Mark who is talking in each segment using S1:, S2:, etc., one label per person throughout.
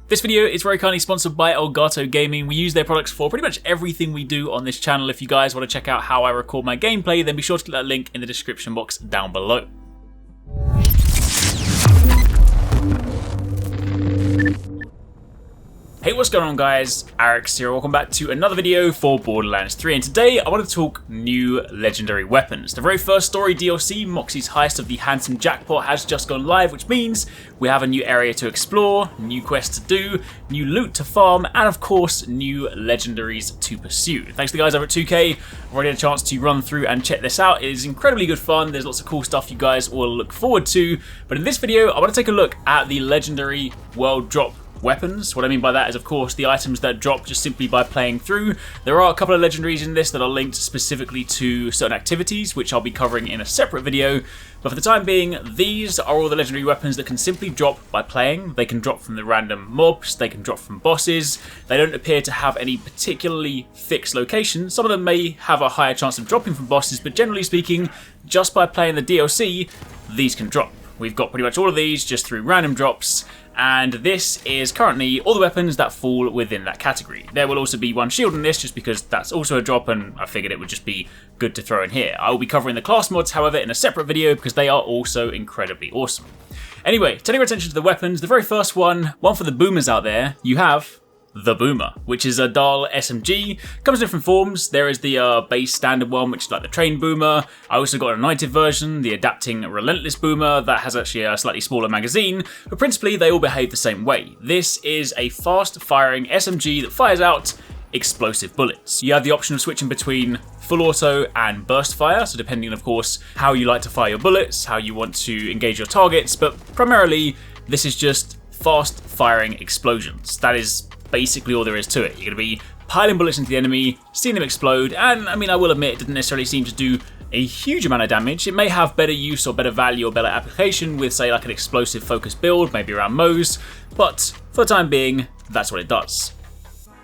S1: This video is very kindly sponsored by Elgato Gaming. We use their products for pretty much everything we do on this channel. If you guys want to check out how I record my gameplay, then be sure to click that link in the description box down below. Hey, what's going on guys? Arekkz here, welcome back to another video for Borderlands 3, and today I want to talk new legendary weapons. The very first story DLC, Moxxi's Heist of the Handsome Jackpot, has just gone live, which means we have a new area to explore, new quests to do, new loot to farm, and of course, new legendaries to pursue. Thanks to the guys over at 2K, I've already had a chance to run through and check this out. It is incredibly good fun, there's lots of cool stuff you guys will look forward to, but in this video, I want to take a look at the legendary world drop weapons. What I mean by that is, of course, the items that drop just simply by playing through. There are a couple of legendaries in this that are linked specifically to certain activities, which I'll be covering in a separate video. But for the time being, these are all the legendary weapons that can simply drop by playing. They can drop from the random mobs, they can drop from bosses. They don't appear to have any particularly fixed location. Some of them may have a higher chance of dropping from bosses, but generally speaking, just by playing the DLC, these can drop. We've got pretty much all of these just through random drops, and this is currently all the weapons that fall within that category. There will also be one shield in this just because that's also a drop, and I figured it would just be good to throw in here. I will be covering the class mods, however, in a separate video because they are also incredibly awesome. Anyway, turning our attention to the weapons, the very first one for the boomers out there, you have the Boomer, which is a dull SMG. Comes in different forms. There is the base standard one, which is like the train boomer. I also got a anointed version, the adapting relentless boomer, that has actually a slightly smaller magazine, but principally they all behave the same way. This is a fast firing SMG that fires out explosive bullets. You have the option of switching between full auto and burst fire, so depending of course how you like to fire your bullets, how you want to engage your targets, but primarily this is just fast firing explosions. That is basically all there is to it. You're going to be piling bullets into the enemy, seeing them explode, and I mean, I will admit it didn't necessarily seem to do a huge amount of damage. It may have better use or better value or better application with, say, like an explosive focused build, maybe around Mo's, but for the time being, that's what it does.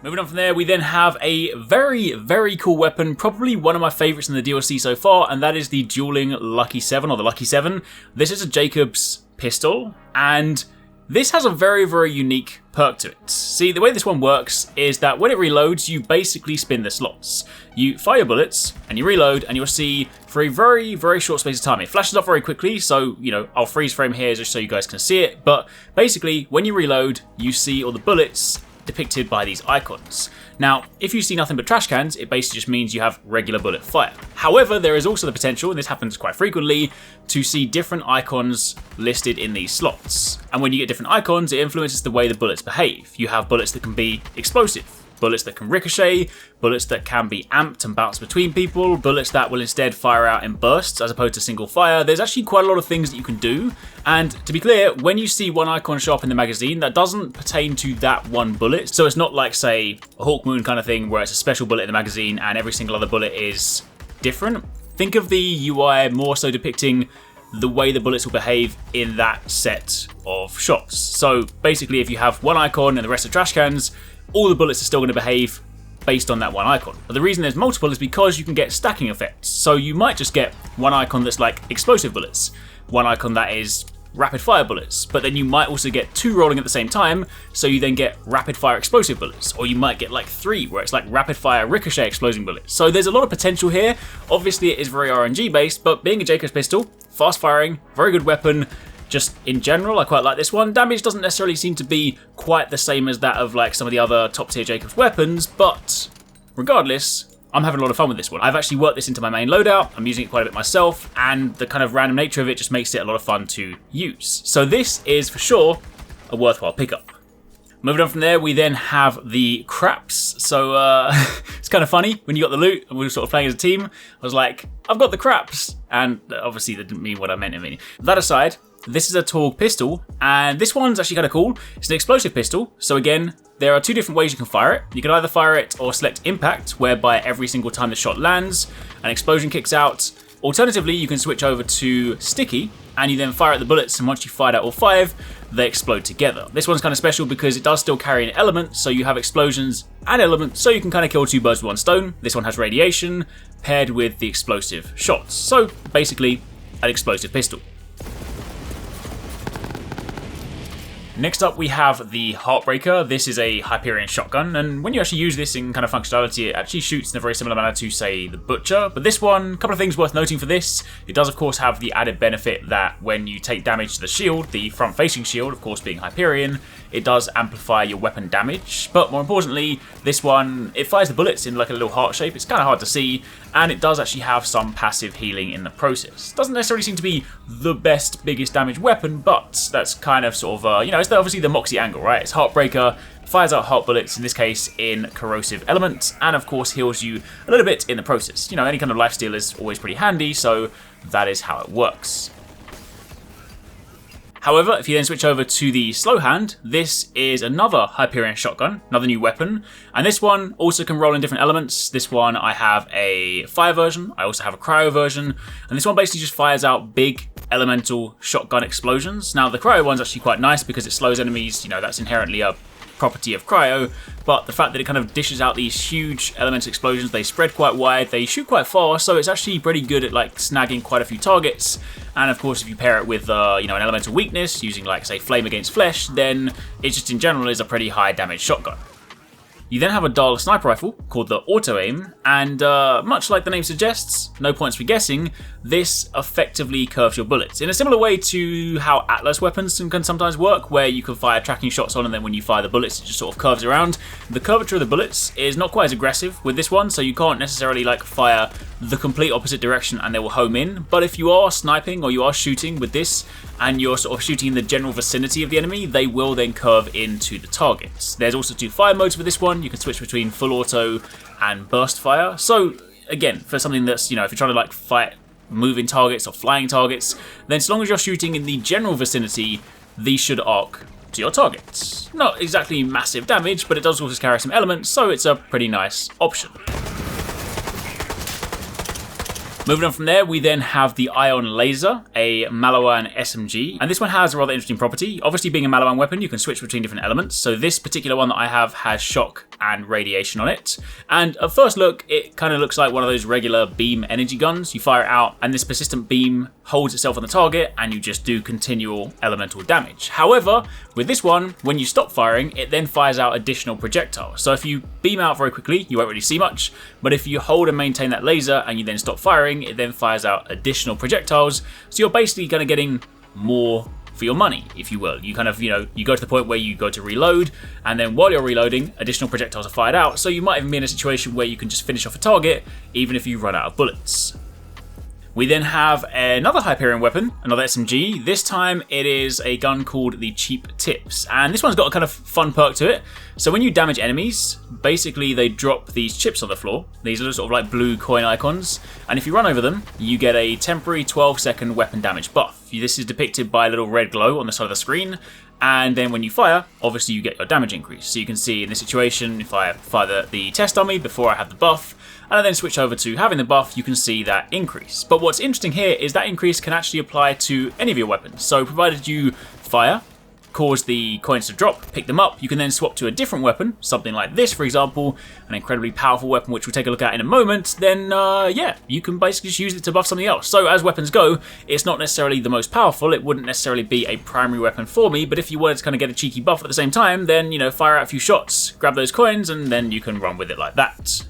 S1: Moving on from there, we then have a very, very cool weapon, probably one of my favourites in the DLC so far, and that is the Dueling Lucky 7, or the Lucky 7. This is a Jacob's pistol, and this has a very, very unique perk to it. See, the way this one works is that when it reloads, you basically spin the slots. You fire your bullets, and you reload, and you'll see for a very, very short space of time. It flashes up very quickly, so, you know, I'll freeze frame here just so you guys can see it. But basically, when you reload, you see all the bullets depicted by these icons. Now, if you see nothing but trash cans, it basically just means you have regular bullet fire. However, there is also the potential, and this happens quite frequently, to see different icons listed in these slots. And when you get different icons, it influences the way the bullets behave. You have bullets that can be explosive, bullets that can ricochet, bullets that can be amped and bounce between people, bullets that will instead fire out in bursts as opposed to single fire. There's actually quite a lot of things that you can do, and to be clear, when you see one icon show up in the magazine, that doesn't pertain to that one bullet. So it's not like, say, a Hawk Moon kind of thing where it's a special bullet in the magazine and every single other bullet is different. Think of the UI more so depicting the way the bullets will behave in that set of shots. So basically, if you have one icon and the rest are trash cans, all the bullets are still going to behave based on that one icon. But the reason there's multiple is because you can get stacking effects. So you might just get one icon that's like explosive bullets, one icon that is rapid fire bullets, but then you might also get two rolling at the same time, so you then get rapid fire explosive bullets, or you might get like three where it's like rapid fire ricochet exploding bullets. So there's a lot of potential here. Obviously it is very RNG based, but being a Jacob's pistol, fast firing, very good weapon. Just in general, I quite like this one. Damage doesn't necessarily seem to be quite the same as that of like some of the other top tier Jacob's weapons, but regardless, I'm having a lot of fun with this one. I've actually worked this into my main loadout, I'm using it quite a bit myself, and the kind of random nature of it just makes it a lot of fun to use. So this is for sure a worthwhile pickup. Moving on from there, we then have the craps. So it's kind of funny when you got the loot and we were sort of playing as a team. I was like, I've got the craps, and obviously that didn't mean what I meant to mean. That aside, this is a Torg pistol, and this one's actually kind of cool. It's an explosive pistol, so again, there are two different ways you can fire it. You can either fire it or select impact, whereby every single time the shot lands, an explosion kicks out. Alternatively, you can switch over to sticky, and you then fire at the bullets, and once you fired out all 5, they explode together. This one's kind of special because it does still carry an element, so you have explosions and elements, so you can kind of kill two birds with one stone. This one has radiation, paired with the explosive shots. So basically, an explosive pistol. Next up we have the Heartbreaker. This is a Hyperion shotgun, and when you actually use this in kind of functionality, it actually shoots in a very similar manner to, say, the Butcher. But this one, a couple of things worth noting for this. It does of course have the added benefit that when you take damage to the shield, the front facing shield of course being Hyperion, it does amplify your weapon damage. But more importantly, this one, it fires the bullets in like a little heart shape. It's kind of hard to see, and it does actually have some passive healing in the process. Doesn't necessarily seem to be the best, biggest damage weapon, but that's kind of sort of, you know, it's obviously the Moxxi angle, right? It's Heartbreaker, fires out heart bullets, in this case in corrosive element, and of course heals you a little bit in the process. You know, any kind of lifesteal is always pretty handy, so that is how it works. However, if you then switch over to the slow hand, this is another Hyperion shotgun, another new weapon, and this one also can roll in different elements. This one I have a fire version, I also have a cryo version, and this one basically just fires out big elemental shotgun explosions. Now the cryo one's actually quite nice because it slows enemies, you know, that's inherently a property of cryo, but the fact that it kind of dishes out these huge elemental explosions, they spread quite wide, they shoot quite far, so it's actually pretty good at like snagging quite a few targets. And of course if you pair it with you know, an elemental weakness using like say flame against flesh, then it just in general is a pretty high damage shotgun. You then have a dull sniper rifle called the Auto Aim, and much like the name suggests, no points for guessing, this effectively curves your bullets. In a similar way to how Atlas weapons can sometimes work, where you can fire tracking shots on and then when you fire the bullets it just sort of curves around. The curvature of the bullets is not quite as aggressive with this one, so you can't necessarily like fire the complete opposite direction and they will home in, but if you are sniping or you are shooting with this, and you're sort of shooting in the general vicinity of the enemy, they will then curve into the targets. There's also 2 fire modes for this one. You can switch between full auto and burst fire. So again, for something that's, you know, if you're trying to like fight moving targets or flying targets, then as long as you're shooting in the general vicinity, these should arc to your targets. Not exactly massive damage, but it does also carry some elements, so it's a pretty nice option. Moving on from there, we then have the Ion Laser, a Maliwan SMG, and this one has a rather interesting property. Obviously being a Maliwan weapon, you can switch between different elements, so this particular one that I have has shock and radiation on it, and at first look, it kind of looks like one of those regular beam energy guns. You fire it out, and this persistent beam holds itself on the target, and you just do continual elemental damage. However, with this one, when you stop firing, it then fires out additional projectiles. So if you beam out very quickly, you won't really see much, but if you hold and maintain that laser, and you then stop firing, it then fires out additional projectiles, so you're basically kind of getting more for your money, if you will. You kind of, you know, you go to the point where you go to reload, and then while you're reloading, additional projectiles are fired out, so you might even be in a situation where you can just finish off a target, even if you run out of bullets. We then have another Hyperion weapon, another SMG. This time it is a gun called the Cheap Tips, and this one's got a kind of fun perk to it. So when you damage enemies, basically they drop these chips on the floor. These are sort of like blue coin icons, and if you run over them, you get a temporary 12-second weapon damage buff. This is depicted by a little red glow on the side of the screen, and then when you fire, obviously you get your damage increase. So you can see in this situation, if I fire the test dummy before I have the buff, and I then switch over to having the buff, you can see that increase. But what's interesting here is that increase can actually apply to any of your weapons. So provided you fire, cause the coins to drop, pick them up, you can then swap to a different weapon, something like this for example, an incredibly powerful weapon which we'll take a look at in a moment, then yeah, you can basically just use it to buff something else. So as weapons go, it's not necessarily the most powerful, it wouldn't necessarily be a primary weapon for me, but if you wanted to kind of get a cheeky buff at the same time, then, you know, fire out a few shots, grab those coins, and then you can run with it like that.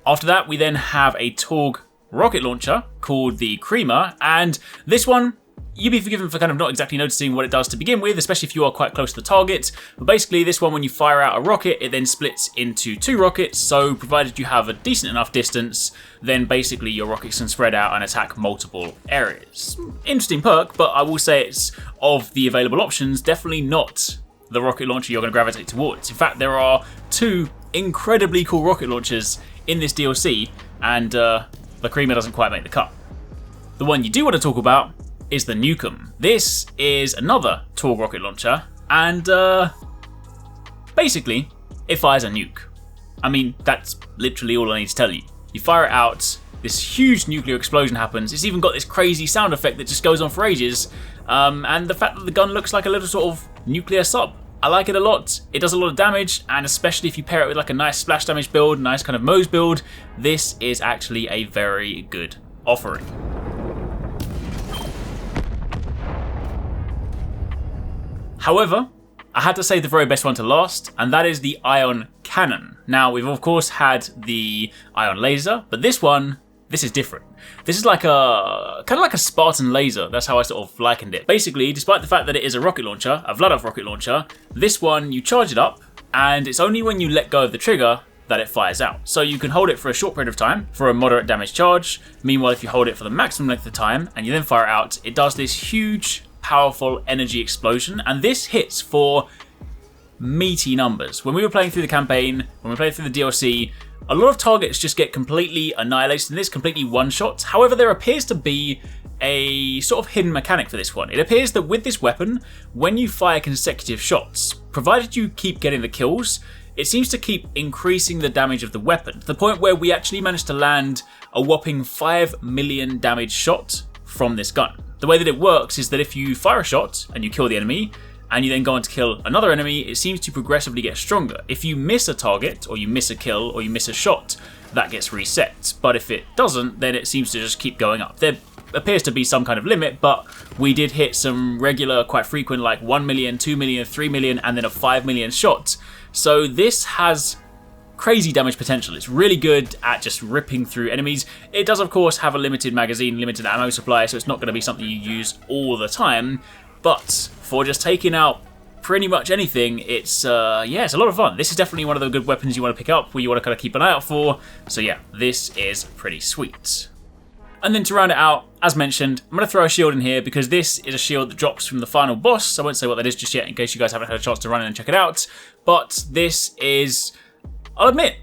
S1: After that, we then have a Torg rocket launcher called the Creamer, and this one, you'd be forgiven for kind of not exactly noticing what it does to begin with, especially if you are quite close to the target. But basically, this one, when you fire out a rocket, it then splits into 2 rockets, so provided you have a decent enough distance, then basically your rockets can spread out and attack multiple areas. Interesting perk, but I will say it's, of the available options, definitely not the rocket launcher you're going to gravitate towards. In fact, there are 2 incredibly cool rocket launchers in this DLC, and the Creamer doesn't quite make the cut. The one you do want to talk about is the Nukem. This is another Torg rocket launcher, and basically, it fires a nuke. I mean, that's literally all I need to tell you. You fire it out, this huge nuclear explosion happens, it's even got this crazy sound effect that just goes on for ages, and the fact that the gun looks like a little sort of nuclear sub. I like it a lot, it does a lot of damage, and especially if you pair it with like a nice splash damage build, nice kind of Moe's build, this is actually a very good offering. However, I had to save the very best one to last, and that is the ion cannon. Now, we've of course had the ion laser, but this is different. This is like kind of like a Spartan laser. That's how I sort of likened it. Basically, despite the fact that it is a rocket launcher, a Vladov rocket launcher, this one, you charge it up, and it's only when you let go of the trigger that it fires out. So you can hold it for a short period of time for a moderate damage charge. Meanwhile, if you hold it for the maximum length of time and you then fire it out, it does this huge, powerful energy explosion, and this hits for meaty numbers. When we were playing through the campaign, when we were playing through the DLC, a lot of targets just get completely annihilated in this, completely one-shot. However, there appears to be a sort of hidden mechanic for this one. It appears that with this weapon, when you fire consecutive shots, provided you keep getting the kills, it seems to keep increasing the damage of the weapon, to the point where we actually managed to land a whopping 5 million damage shot from this gun. The way that it works is that if you fire a shot and you kill the enemy, and you then go on to kill another enemy, it seems to progressively get stronger. If you miss a target, or you miss a kill, or you miss a shot, that gets reset. But if it doesn't, then it seems to just keep going up. There appears to be some kind of limit, but we did hit some regular, quite frequent, like 1 million, 2 million, 3 million, and then a 5 million shot. So this has crazy damage potential. It's really good at just ripping through enemies. It does, of course, have a limited magazine, limited ammo supply, so it's not going to be something you use all the time. But for just taking out pretty much anything, it's it's a lot of fun. This is definitely one of the good weapons you want to pick up, where you want to kind of keep an eye out for. So yeah, this is pretty sweet. And then to round it out, as mentioned, I'm going to throw a shield in here because this is a shield that drops from the final boss. I won't say what that is just yet in case you guys haven't had a chance to run in and check it out. But this is, I'll admit,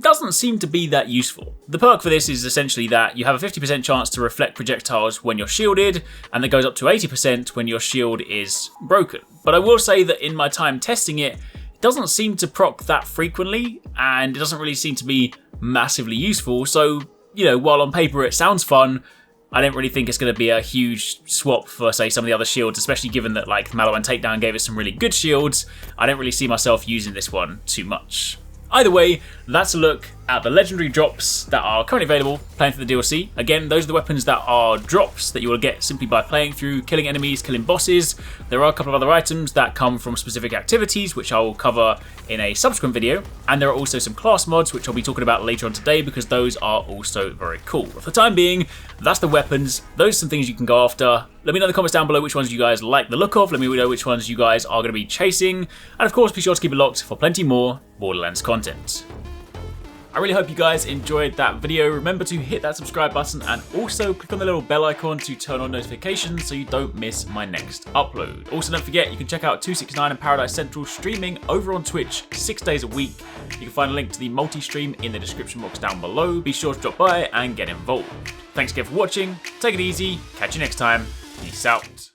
S1: doesn't seem to be that useful. The perk for this is essentially that you have a 50% chance to reflect projectiles when you're shielded, and that goes up to 80% when your shield is broken. But I will say that in my time testing it, it doesn't seem to proc that frequently, and it doesn't really seem to be massively useful. So, you know, while on paper it sounds fun, I don't really think it's going to be a huge swap for, say, some of the other shields, especially given that, like, Maliwan Takedown gave us some really good shields. I don't really see myself using this one too much. Either way, that's a look at the legendary drops that are currently available playing through the DLC. Again, those are the weapons that are drops that you will get simply by playing through, killing enemies, killing bosses. There are a couple of other items that come from specific activities, which I will cover in a subsequent video. And there are also some class mods, which I'll be talking about later on today, because those are also very cool. But for the time being, that's the weapons. Those are some things you can go after. Let me know in the comments down below which ones you guys like the look of. Let me know which ones you guys are going to be chasing. And of course, be sure to keep it locked for plenty more Borderlands content. I really hope you guys enjoyed that video. Remember to hit that subscribe button and also click on the little bell icon to turn on notifications so you don't miss my next upload. Also, don't forget, you can check out 269 and Paradise Central streaming over on Twitch 6 days a week. You can find a link to the multi-stream in the description box down below. Be sure to drop by and get involved. Thanks again for watching. Take it easy. Catch you next time. Peace out.